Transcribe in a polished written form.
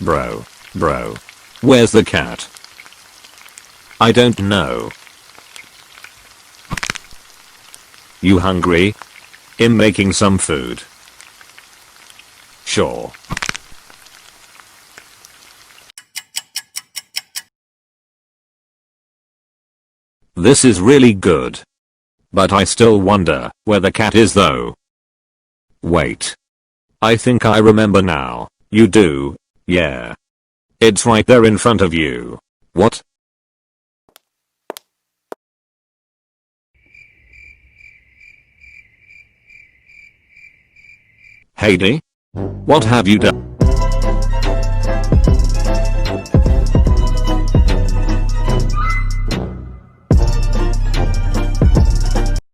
Bro. Where's the cat? I don't know. You hungry? I'm making some food. Sure. This is really good. But I still wonder where the cat is though. Wait. I think I remember now. You do? Yeah. It's right there in front of you. What? Heidi? What have you done?